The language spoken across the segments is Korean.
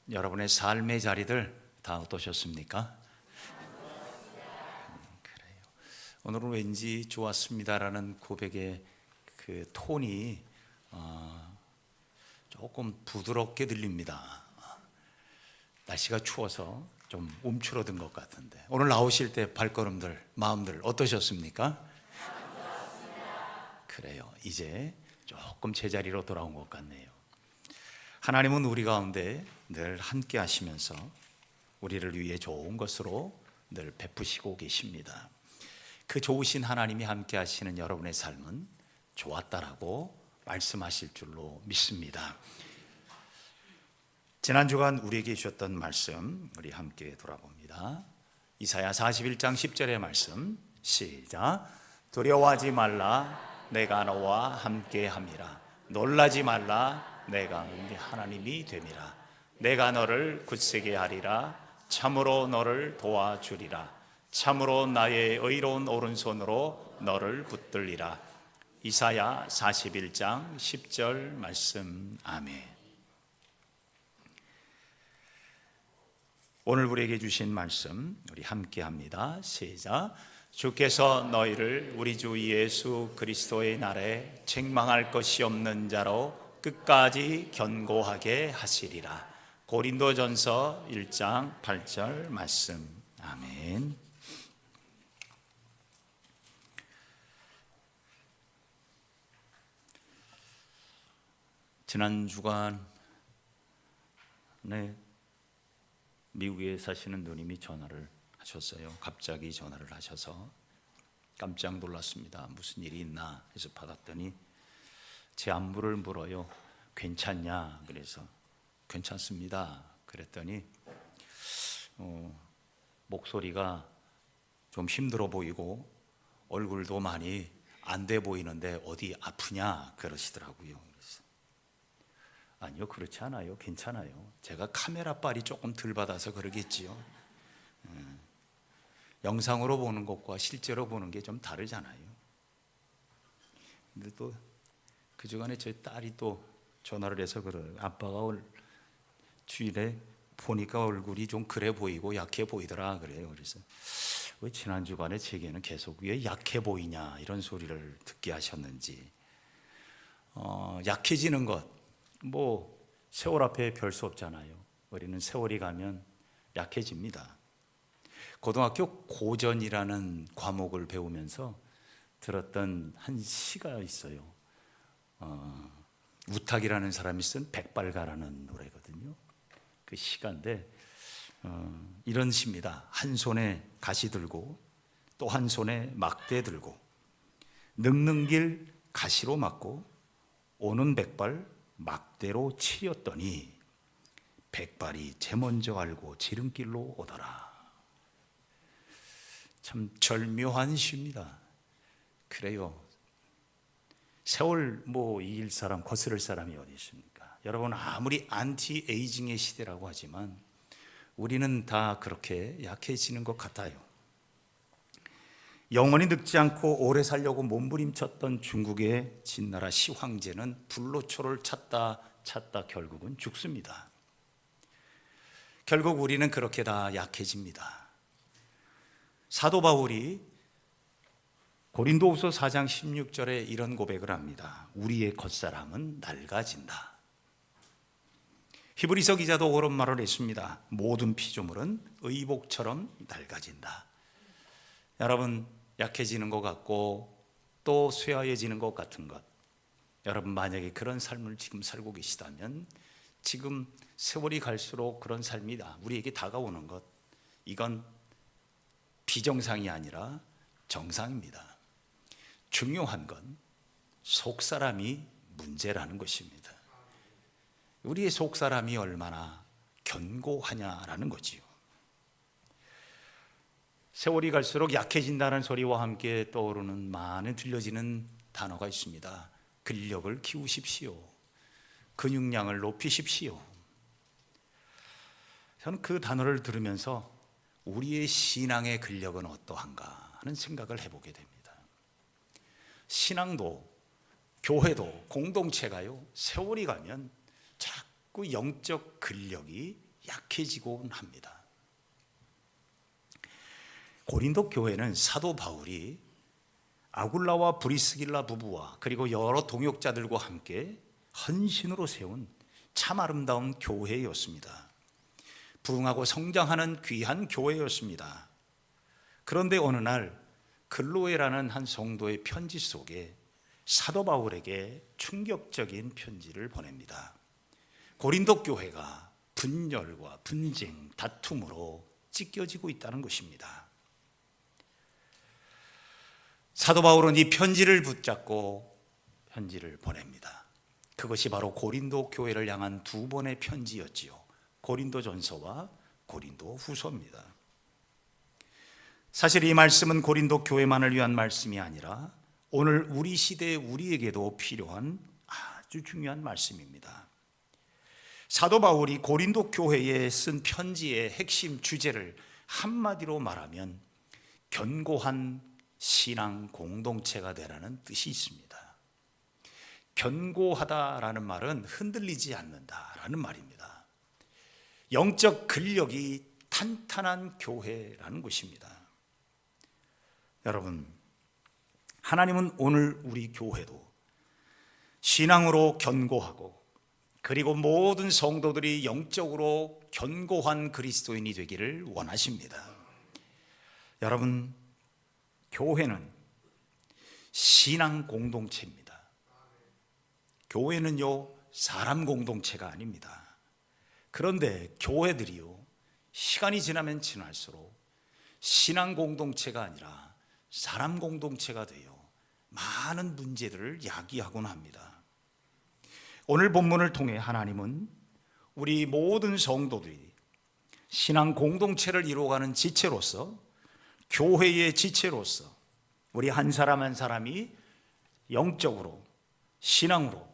여러분의 삶의 자리들 다 어떠셨습니까? 그래요. 오늘은 왠지 좋았습니다라는 고백의 그 톤이 조금 부드럽게 들립니다. 날씨가 추워서 좀 움츠러든 것 같은데 오늘 나오실 때 발걸음들, 마음들 어떠셨습니까? 그래요. 이제 조금 제자리로 돌아온 것 같네요. 하나님은 우리 가운데 늘 함께 하시면서 우리를 위해 좋은 것으로 늘 베푸시고 계십니다. 그 좋으신 하나님이 함께 하시는 여러분의 삶은 좋았다라고 말씀하실 줄로 믿습니다. 지난 주간 우리에게 주셨던 말씀 우리 함께 돌아봅니다. 이사야 41장 10절의 말씀 시작. 두려워하지 말라 내가 너와 함께 함이라. 놀라지 말라 내가 네 하나님이 됨이라. 내가 너를 굳세게 하리라. 참으로 너를 도와주리라. 참으로 나의 의로운 오른손으로 너를 붙들리라. 이사야 41장 10절 말씀. 아멘. 오늘 우리에게 주신 말씀 우리 함께 합니다. 시작. 주께서 너희를 우리 주 예수 그리스도의 날에 책망할 것이 없는 자로 끝까지 견고하게 하시리라. 고린도전서 1장 8절 말씀. 아멘. 지난 주간에 미국에 사시는 누님이 전화를 하셨어요. 갑자기 전화를 하셔서 깜짝 놀랐습니다. 무슨 일이 있나 해서 받았더니 제 안부를 물어요. 괜찮냐? 그래서 괜찮습니다. 그랬더니 목소리가 좀 힘들어 보이고 얼굴도 많이 안 돼 보이는데 어디 아프냐? 그러시더라고요. 그래서 아니요, 그렇지 않아요. 괜찮아요. 제가 카메라 빨이 조금 덜 받아서 그러겠지요. 영상으로 보는 것과 실제로 보는 게 좀 다르잖아요. 근데 또 그 주간에 저희 딸이 또 전화를 해서 그래요. 아빠가 주일에 보니까 얼굴이 좀 그래 보이고 약해 보이더라 그래요. 그래서 왜 지난 주간에 제게는 계속 왜 약해 보이냐 이런 소리를 듣게 하셨는지. 약해지는 것 뭐 세월 앞에 별 수 없잖아요. 우리는 세월이 가면 약해집니다. 고등학교 고전이라는 과목을 배우면서 들었던 한 시가 있어요. 우탁이라는 사람이 쓴 백발가라는 노래거든요. 그 시가인데 이런 시입니다. 한 손에 가시 들고 또 한 손에 막대 들고 늙는 길 가시로 막고 오는 백발 막대로 치렸더니 백발이 제 먼저 알고 지름길로 오더라. 참 절묘한 시입니다. 그래요. 세월 이길 사람, 거스를 사람이 어디 있습니까? 여러분 아무리 안티에이징의 시대라고 하지만 우리는 다 그렇게 약해지는 것 같아요. 영원히 늙지 않고 오래 살려고 몸부림쳤던 중국의 진나라 시황제는 불로초를 찾다 결국은 죽습니다. 결국 우리는 그렇게 다 약해집니다. 사도 바울이 고린도후서 4장 16절에 이런 고백을 합니다. 우리의 겉사람은 낡아진다. 히브리서 기자도 그런 말을 했습니다. 모든 피조물은 의복처럼 낡아진다. 여러분 약해지는 것 같고 또 쇠하여지는 것 같은 것, 여러분 만약에 그런 삶을 지금 살고 계시다면 지금 세월이 갈수록 그런 삶이 우리에게 다가오는 것, 이건 비정상이 아니라 정상입니다. 중요한 건 속사람이 문제라는 것입니다. 우리의 속사람이 얼마나 견고하냐라는 거지요. 세월이 갈수록 약해진다는 소리와 함께 떠오르는 많은 들려지는 단어가 있습니다. 근력을 키우십시오. 근육량을 높이십시오. 저는 그 단어를 들으면서 우리의 신앙의 근력은 어떠한가 하는 생각을 해보게 됩니다. 신앙도 교회도 공동체가요, 세월이 가면 자꾸 영적 근력이 약해지곤 합니다. 고린도 교회는 사도 바울이 아굴라와 브리스길라 부부와 그리고 여러 동역자들과 함께 헌신으로 세운 참 아름다운 교회였습니다. 부흥하고 성장하는 귀한 교회였습니다. 그런데 어느 날 글로에라는 한 성도의 편지 속에 사도 바울에게 충격적인 편지를 보냅니다. 고린도 교회가 분열과 분쟁, 다툼으로 찢겨지고 있다는 것입니다. 사도 바울은 이 편지를 붙잡고 편지를 보냅니다. 그것이 바로 고린도 교회를 향한 두 번의 편지였지요. 고린도전서와 고린도후서입니다. 사실 이 말씀은 고린도 교회만을 위한 말씀이 아니라 오늘 우리 시대의 우리에게도 필요한 아주 중요한 말씀입니다. 사도 바울이 고린도 교회에 쓴 편지의 핵심 주제를 한마디로 말하면 견고한 신앙 공동체가 되라는 뜻이 있습니다. 견고하다라는 말은 흔들리지 않는다라는 말입니다. 영적 근력이 탄탄한 교회라는 것입니다. 여러분, 하나님은 오늘 우리 교회도 신앙으로 견고하고 그리고 모든 성도들이 영적으로 견고한 그리스도인이 되기를 원하십니다. 여러분, 교회는 신앙 공동체입니다. 교회는요, 사람 공동체가 아닙니다. 그런데 교회들이요, 시간이 지나면 지날수록 신앙 공동체가 아니라 사람 공동체가 되어 많은 문제들을 야기하곤 합니다. 오늘 본문을 통해 하나님은 우리 모든 성도들이 신앙 공동체를 이루어가는 지체로서, 교회의 지체로서 우리 한 사람 한 사람이 영적으로, 신앙으로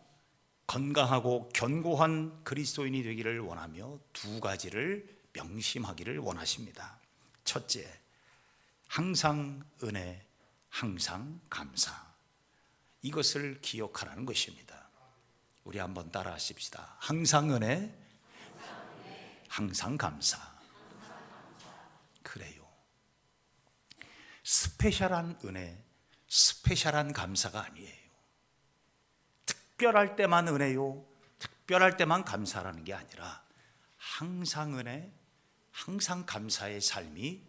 건강하고 견고한 그리스도인이 되기를 원하며 두 가지를 명심하기를 원하십니다. 첫째, 항상 은혜, 항상 감사. 이것을 기억하라는 것입니다. 우리 한번 따라 하십시다. 항상 은혜, 항상 감사. 그래요. 스페셜한 은혜, 스페셜한 감사가 아니에요. 특별할 때만 은혜요, 특별할 때만 감사라는 게 아니라 항상 은혜, 항상 감사의 삶이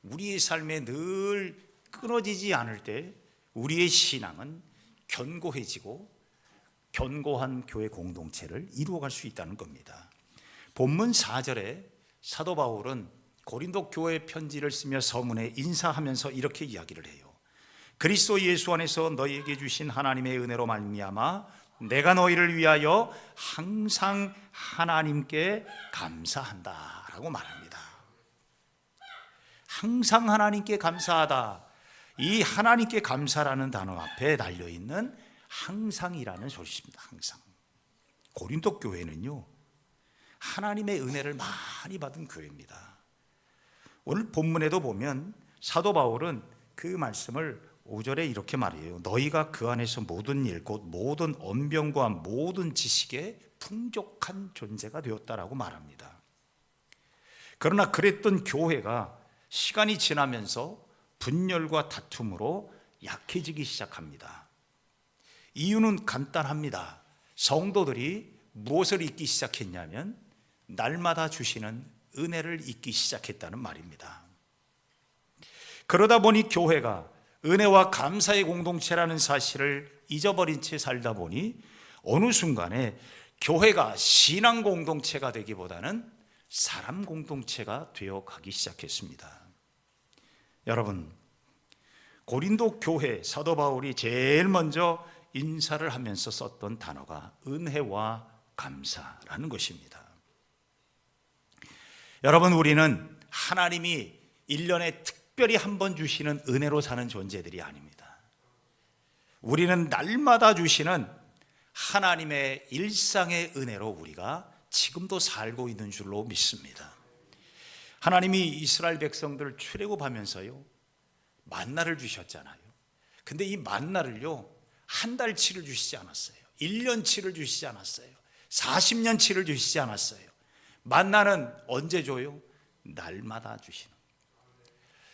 우리의 삶에 늘 끊어지지 않을 때 우리의 신앙은 견고해지고 견고한 교회 공동체를 이루어갈 수 있다는 겁니다. 본문 4절에 사도 바울은 고린도 교회 편지를 쓰며 서문에 인사하면서 이렇게 이야기를 해요. 그리스도 예수 안에서 너희에게 주신 하나님의 은혜로 말미암아 내가 너희를 위하여 항상 하나님께 감사한다 라고 말합니다. 항상 하나님께 감사하다. 이 하나님께 감사라는 단어 앞에 달려있는 항상이라는 소리입니다. 항상. 고린도 교회는요, 하나님의 은혜를 많이 받은 교회입니다. 오늘 본문에도 보면 사도 바울은 그 말씀을 5절에 이렇게 말해요. 너희가 그 안에서 모든 일, 곧 모든 언변과 모든 지식에 풍족한 존재가 되었다라고 말합니다. 그러나 그랬던 교회가 시간이 지나면서 분열과 다툼으로 약해지기 시작합니다. 이유는 간단합니다. 성도들이 무엇을 잊기 시작했냐면 날마다 주시는 은혜를 잊기 시작했다는 말입니다. 그러다 보니 교회가 은혜와 감사의 공동체라는 사실을 잊어버린 채 살다 보니 어느 순간에 교회가 신앙 공동체가 되기보다는 사람 공동체가 되어 가기 시작했습니다. 여러분, 고린도 교회 사도 바울이 제일 먼저 인사를 하면서 썼던 단어가 은혜와 감사라는 것입니다. 여러분, 우리는 하나님이 1년에 특별히 한 번 주시는 은혜로 사는 존재들이 아닙니다. 우리는 날마다 주시는 하나님의 일상의 은혜로 우리가 지금도 살고 있는 줄로 믿습니다. 하나님이 이스라엘 백성들을 출애굽하면서요, 만나를 주셨잖아요. 근데 이 만나를요, 한 달치를 주시지 않았어요. 1년치를 주시지 않았어요. 40년치를 주시지 않았어요. 만나는 언제 줘요? 날마다 주시는.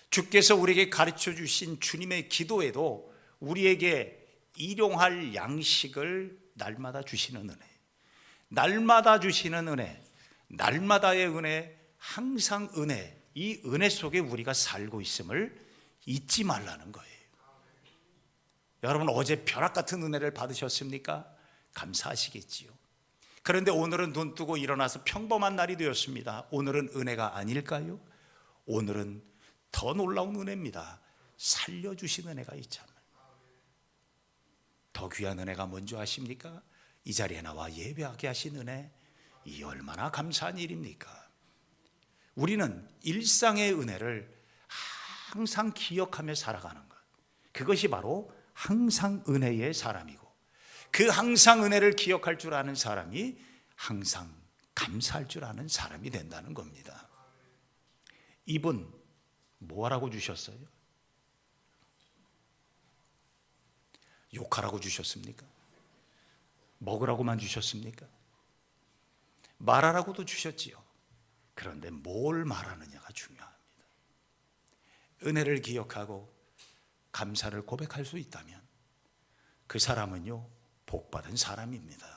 주께서 우리에게 가르쳐 주신 주님의 기도에도 우리에게 일용할 양식을 날마다 주시는 은혜, 날마다 주시는 은혜, 날마다의 은혜, 항상 은혜, 이 은혜 속에 우리가 살고 있음을 잊지 말라는 거예요. 여러분, 어제 벼락 같은 은혜를 받으셨습니까? 감사하시겠지요. 그런데 오늘은 눈 뜨고 일어나서 평범한 날이 되었습니다. 오늘은 은혜가 아닐까요? 오늘은 더 놀라운 은혜입니다. 살려주신 은혜가 있잖아요. 더 귀한 은혜가 뭔지 아십니까? 이 자리에 나와 예배하게 하신 은혜, 이 얼마나 감사한 일입니까? 우리는 일상의 은혜를 항상 기억하며 살아가는 것, 그것이 바로 항상 은혜의 사람이고, 그 항상 은혜를 기억할 줄 아는 사람이 항상 감사할 줄 아는 사람이 된다는 겁니다. 이분 뭐하라고 주셨어요? 욕하라고 주셨습니까? 먹으라고만 주셨습니까? 말하라고도 주셨지요. 그런데 뭘 말하느냐가 중요합니다. 은혜를 기억하고 감사를 고백할 수 있다면 그 사람은요, 복받은 사람입니다.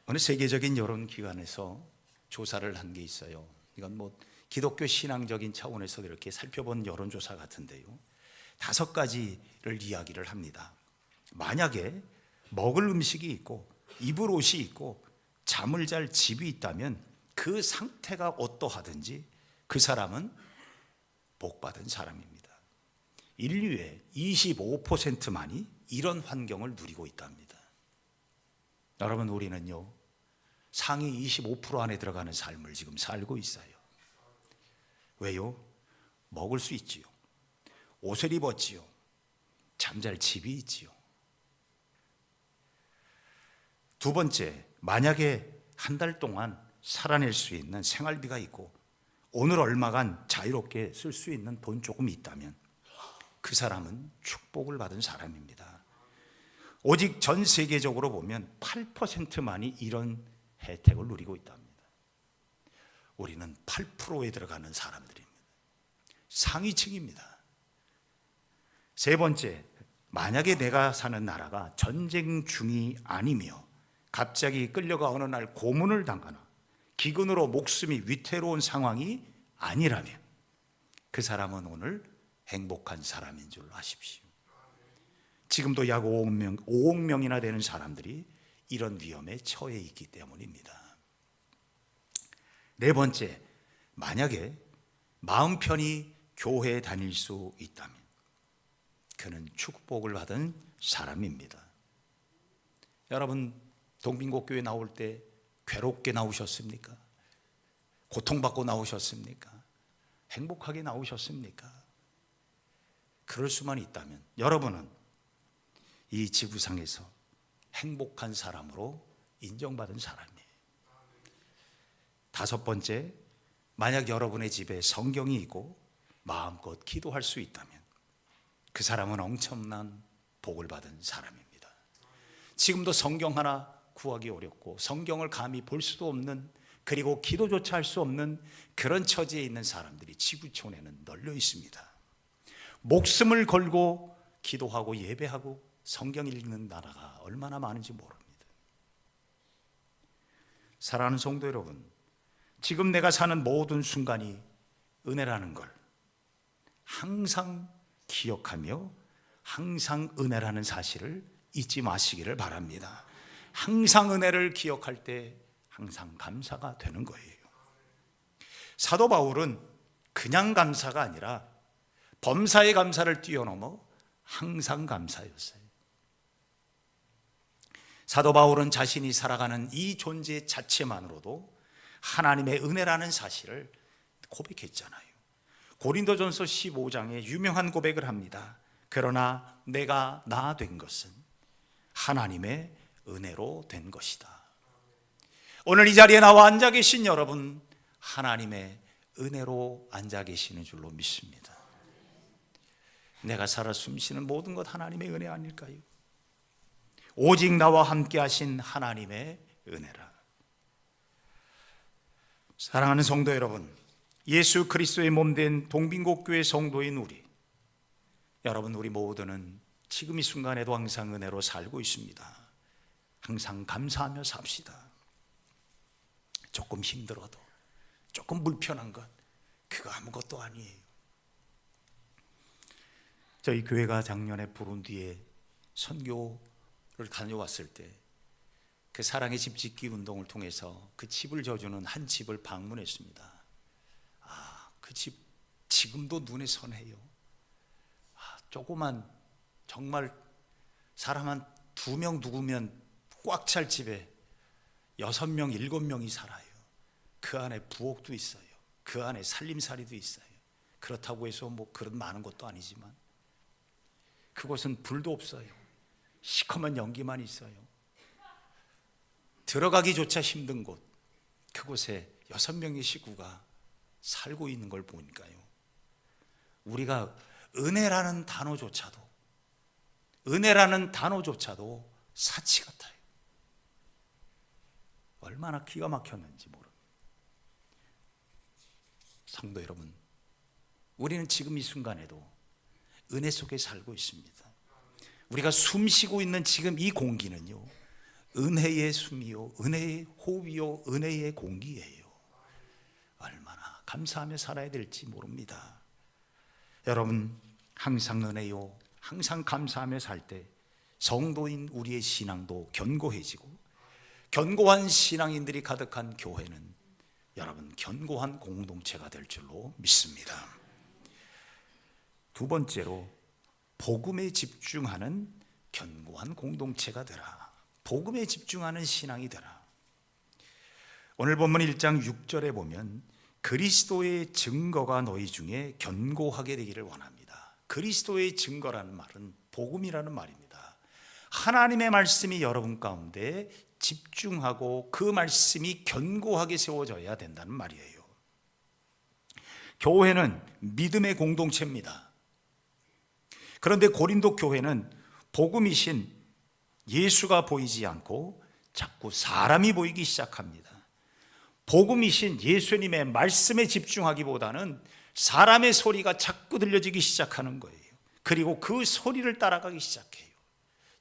어느 세계적인 여론기관에서 조사를 한 게 있어요. 이건 기독교 신앙적인 차원에서 이렇게 살펴본 여론조사 같은데요, 5가지를 이야기를 합니다. 만약에 먹을 음식이 있고 입을 옷이 있고 잠을 잘 집이 있다면 그 상태가 어떠하든지 그 사람은 복받은 사람입니다. 인류의 25%만이 이런 환경을 누리고 있답니다. 여러분, 우리는요, 상위 25% 안에 들어가는 삶을 지금 살고 있어요. 왜요? 먹을 수 있지요, 옷을 입었지요, 잠잘 집이 있지요. 두 번째, 만약에 한 달 동안 살아낼 수 있는 생활비가 있고 오늘 얼마간 자유롭게 쓸 수 있는 돈 조금 있다면 그 사람은 축복을 받은 사람입니다. 오직 전 세계적으로 보면 8%만이 이런 혜택을 누리고 있답니다. 우리는 8%에 들어가는 사람들입니다. 상위층입니다. 세 번째, 만약에 내가 사는 나라가 전쟁 중이 아니며 갑자기 끌려가 어느 날 고문을 당하나 기근으로 목숨이 위태로운 상황이 아니라면 그 사람은 오늘 행복한 사람인 줄 아십시오. 지금도 약 5억 명이나 되는 사람들이 이런 위험에 처해 있기 때문입니다. 네 번째, 만약에 마음 편히 교회에 다닐 수 있다면 그는 축복을 받은 사람입니다. 여러분, 동빙곡교회 나올 때 괴롭게 나오셨습니까? 고통받고 나오셨습니까? 행복하게 나오셨습니까? 그럴 수만 있다면 여러분은 이 지구상에서 행복한 사람으로 인정받은 사람이에요. 다섯 번째, 만약 여러분의 집에 성경이 있고 마음껏 기도할 수 있다면 그 사람은 엄청난 복을 받은 사람입니다. 지금도 성경 하나 구하기 어렵고 성경을 감히 볼 수도 없는, 그리고 기도조차 할 수 없는 그런 처지에 있는 사람들이 지구촌에는 널려 있습니다. 목숨을 걸고 기도하고 예배하고 성경 읽는 나라가 얼마나 많은지 모릅니다. 사랑하는 성도 여러분, 지금 내가 사는 모든 순간이 은혜라는 걸 항상 기억하며 항상 은혜라는 사실을 잊지 마시기를 바랍니다. 항상 은혜를 기억할 때 항상 감사가 되는 거예요. 사도 바울은 그냥 감사가 아니라 범사의 감사를 뛰어넘어 항상 감사였어요. 사도 바울은 자신이 살아가는 이 존재 자체만으로도 하나님의 은혜라는 사실을 고백했잖아요. 고린도전서 15장에 유명한 고백을 합니다. 그러나 내가 나 된 것은 하나님의 은혜로 된 것이다. 오늘 이 자리에 나와 앉아 계신 여러분, 하나님의 은혜로 앉아 계시는 줄로 믿습니다. 내가 살아 숨쉬는 모든 것 하나님의 은혜 아닐까요? 오직 나와 함께 하신 하나님의 은혜라. 사랑하는 성도 여러분, 예수 그리스도의 몸된 동빙곡교회 성도인 여러분, 우리 모두는 지금 이 순간에도 항상 은혜로 살고 있습니다. 항상 감사하며 삽시다. 조금 힘들어도, 조금 불편한 것, 그거 아무것도 아니에요. 저희 교회가 작년에 부룬디에 선교를 다녀왔을 때 그 사랑의 집 짓기 운동을 통해서 그 집을 져주는 한 집을 방문했습니다. 그 집 지금도 눈에 선해요. 조그만, 정말 사람 한 2명 누구면 꽉 찰 집에 6명, 7명이 살아요. 그 안에 부엌도 있어요. 그 안에 살림살이도 있어요. 그렇다고 해서 뭐 그런 많은 것도 아니지만 그곳은 불도 없어요. 시커먼 연기만 있어요. 들어가기조차 힘든 곳, 그곳에 6명의 식구가 살고 있는 걸 보니까요, 우리가 은혜라는 단어조차도 사치 같아요. 얼마나 기가 막혔는지 모릅니다. 성도 여러분, 우리는 지금 이 순간에도 은혜 속에 살고 있습니다. 우리가 숨 쉬고 있는 지금 이 공기는요, 은혜의 숨이요, 은혜의 호흡이요, 은혜의 공기예요. 얼마나 감사하며 살아야 될지 모릅니다. 여러분, 항상 은혜요, 항상 감사하며 살 때 성도인 우리의 신앙도 견고해지고, 견고한 신앙인들이 가득한 교회는 여러분 견고한 공동체가 될 줄로 믿습니다. 두 번째로, 복음에 집중하는 견고한 공동체가 되라. 복음에 집중하는 신앙이 되라. 오늘 본문 1장 6절에 보면 그리스도의 증거가 너희 중에 견고하게 되기를 원합니다. 그리스도의 증거라는 말은 복음이라는 말입니다. 하나님의 말씀이 여러분 가운데 집중하고 그 말씀이 견고하게 세워져야 된다는 말이에요. 교회는 믿음의 공동체입니다. 그런데 고린도 교회는 복음이신 예수가 보이지 않고 자꾸 사람이 보이기 시작합니다. 복음이신 예수님의 말씀에 집중하기보다는 사람의 소리가 자꾸 들려지기 시작하는 거예요. 그리고 그 소리를 따라가기 시작해요.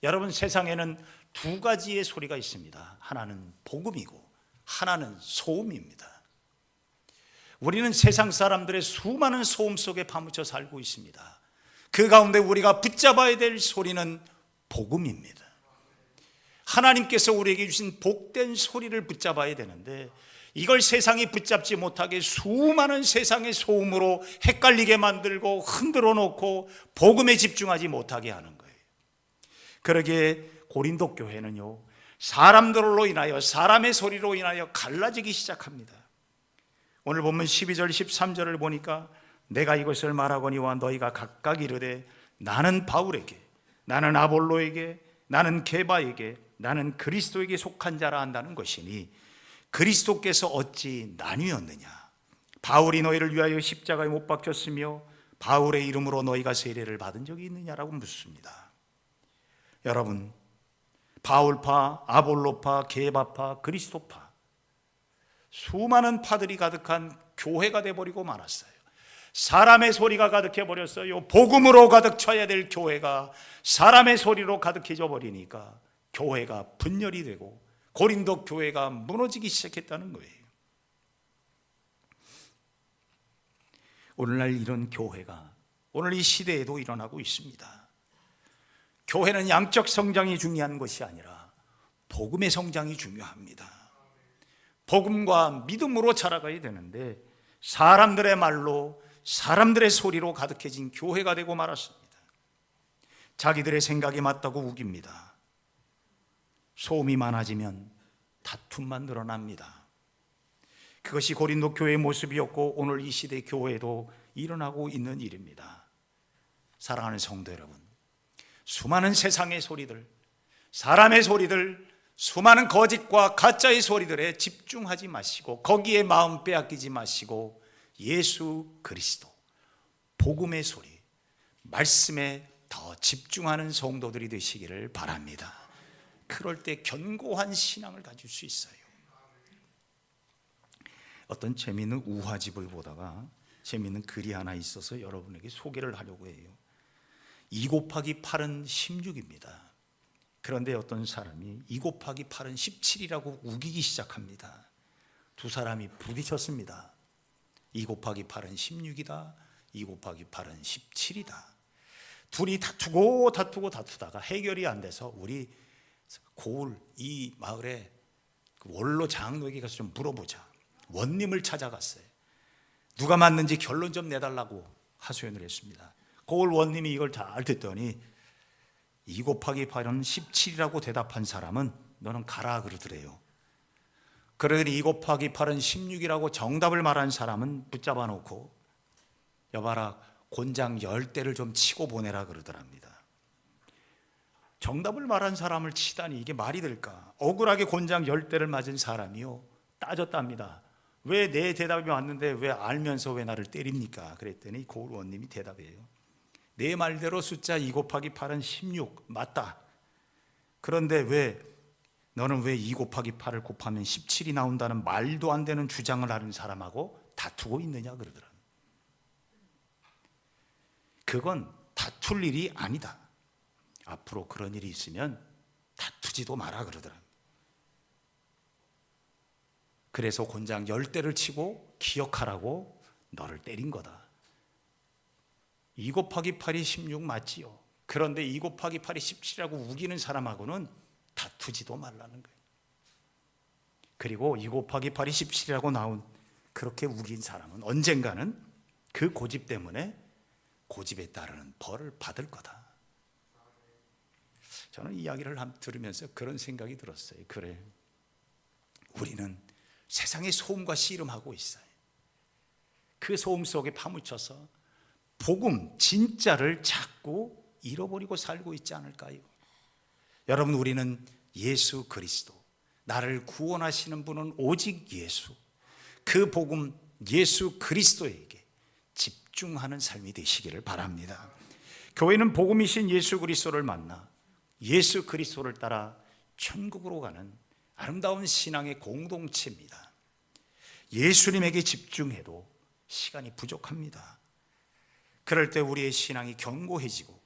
여러분, 세상에는 두 가지의 소리가 있습니다. 하나는 복음이고 하나는 소음입니다. 우리는 세상 사람들의 수많은 소음 속에 파묻혀 살고 있습니다. 그 가운데 우리가 붙잡아야 될 소리는 복음입니다. 하나님께서 우리에게 주신 복된 소리를 붙잡아야 되는데, 이걸 세상이 붙잡지 못하게 수많은 세상의 소음으로 헷갈리게 만들고 흔들어 놓고 복음에 집중하지 못하게 하는 거예요. 그러기에 고린도 교회는요, 사람들로 인하여, 사람의 소리로 인하여 갈라지기 시작합니다. 오늘 보면 12절 13절을 보니까 내가 이것을 말하거니와 너희가 각각 이르되 나는 바울에게, 나는 아볼로에게, 나는 게바에게, 나는 그리스도에게 속한 자라 한다는 것이니 그리스도께서 어찌 나뉘었느냐? 바울이 너희를 위하여 십자가에 못 박혔으며 바울의 이름으로 너희가 세례를 받은 적이 있느냐라고 묻습니다. 여러분, 바울파, 아볼로파, 게바파, 그리스도파, 수많은 파들이 가득한 교회가 돼버리고 말았어요. 사람의 소리가 가득해버렸어요. 복음으로 가득 차야 될 교회가 사람의 소리로 가득해져 버리니까 교회가 분열이 되고 고린도 교회가 무너지기 시작했다는 거예요. 오늘날 이런 교회가 오늘 이 시대에도 일어나고 있습니다. 교회는 양적 성장이 중요한 것이 아니라 복음의 성장이 중요합니다. 복음과 믿음으로 자라가야 되는데 사람들의 말로, 사람들의 소리로 가득해진 교회가 되고 말았습니다. 자기들의 생각이 맞다고 우깁니다. 소음이 많아지면 다툼만 늘어납니다. 그것이 고린도 교회의 모습이었고 오늘 이 시대 교회도 일어나고 있는 일입니다. 사랑하는 성도 여러분, 수많은 세상의 소리들, 사람의 소리들, 수많은 거짓과 가짜의 소리들에 집중하지 마시고 거기에 마음 빼앗기지 마시고 예수 그리스도, 복음의 소리, 말씀에 더 집중하는 성도들이 되시기를 바랍니다. 그럴 때 견고한 신앙을 가질 수 있어요. 어떤 재미있는 우화집을 보다가 재미있는 글이 하나 있어서 여러분에게 소개를 하려고 해요. 2 곱하기 8은 16입니다. 그런데 어떤 사람이 2 곱하기 8은 17이라고 우기기 시작합니다. 두 사람이 부딪혔습니다. 2 곱하기 8은 16이다. 2 곱하기 8은 17이다. 둘이 다투다가 해결이 안 돼서 우리 고을 이 마을에 원로 장로에게 가서 좀 물어보자. 원님을 찾아갔어요. 누가 맞는지 결론 좀 내달라고 하소연을 했습니다. 고을 원님이 이걸 잘 듣더니 2 곱하기 8은 17이라고 대답한 사람은 너는 가라 그러더래요. 그러더니 2 곱하기 8은 16이라고 정답을 말한 사람은 붙잡아 놓고 여봐라 곤장 10대를 좀 치고 보내라 그러더랍니다. 정답을 말한 사람을 치다니 이게 말이 될까? 억울하게 곤장 10대를 맞은 사람이요 따졌답니다. 왜 내 대답이 맞는데 왜 알면서 왜 나를 때립니까? 그랬더니 고을 원님이 대답해요. 내 말대로 숫자 2 곱하기 8은 16 맞다. 그런데 너는 왜 2 곱하기 8을 곱하면 17이 나온다는 말도 안 되는 주장을 하는 사람하고 다투고 있느냐 그러더라. 그건 다툴 일이 아니다. 앞으로 그런 일이 있으면 다투지도 마라 그러더라. 그래서 곤장 10대를 치고 기억하라고 너를 때린 거다. 2 곱하기 8이 16 맞지요. 그런데 2 곱하기 8이 17이라고 우기는 사람하고는 다투지도 말라는 거예요. 그리고 2 곱하기 8이 17이라고 나온 그렇게 우긴 사람은 언젠가는 그 고집 때문에 고집에 따르는 벌을 받을 거다. 저는 이 이야기를 들으면서 그런 생각이 들었어요. 그래, 우리는 세상의 소음과 씨름하고 있어요. 그 소음 속에 파묻혀서 복음, 진짜를 자꾸 잃어버리고 살고 있지 않을까요? 여러분, 우리는 예수 그리스도, 나를 구원하시는 분은 오직 예수, 그 복음 예수 그리스도에게 집중하는 삶이 되시기를 바랍니다. 교회는 복음이신 예수 그리스도를 만나 예수 그리스도를 따라 천국으로 가는 아름다운 신앙의 공동체입니다. 예수님에게 집중해도 시간이 부족합니다. 그럴 때 우리의 신앙이 견고해지고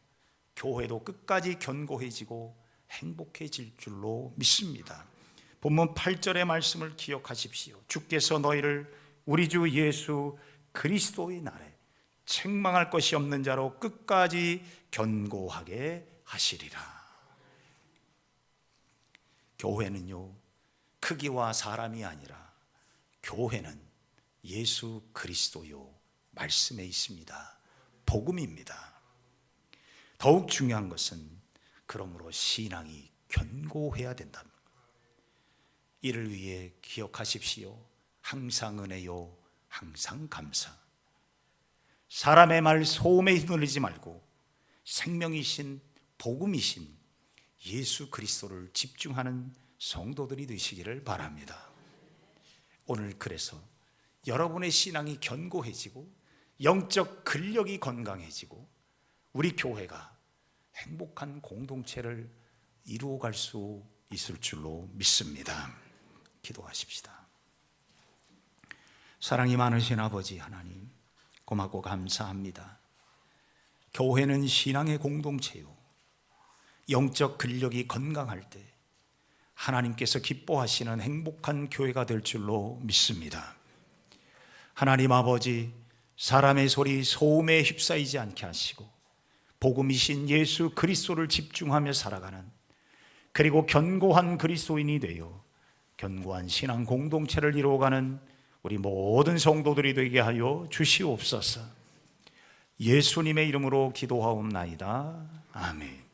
교회도 끝까지 견고해지고 행복해질 줄로 믿습니다. 본문 8절의 말씀을 기억하십시오. 주께서 너희를 우리 주 예수 그리스도의 날에 책망할 것이 없는 자로 끝까지 견고하게 하시리라. 교회는요, 크기와 사람이 아니라 교회는 예수 그리스도요 말씀에 있습니다. 복음입니다. 더욱 중요한 것은 그러므로 신앙이 견고해야 된답니다. 이를 위해 기억하십시오. 항상 은혜요, 항상 감사. 사람의 말 소음에 휘둘리지 말고 생명이신 복음이신 예수 그리스도를 집중하는 성도들이 되시기를 바랍니다. 오늘 그래서 여러분의 신앙이 견고해지고 영적 근력이 건강해지고 우리 교회가 행복한 공동체를 이루어갈 수 있을 줄로 믿습니다. 기도하십시다. 사랑이 많으신 아버지 하나님, 고맙고 감사합니다. 교회는 신앙의 공동체요, 영적 근력이 건강할 때 하나님께서 기뻐하시는 행복한 교회가 될 줄로 믿습니다. 하나님 아버지, 사람의 소리 소음에 휩싸이지 않게 하시고 복음이신 예수 그리스도를 집중하며 살아가는, 그리고 견고한 그리스도인이 되어 견고한 신앙 공동체를 이루어가는 우리 모든 성도들이 되게 하여 주시옵소서. 예수님의 이름으로 기도하옵나이다. 아멘.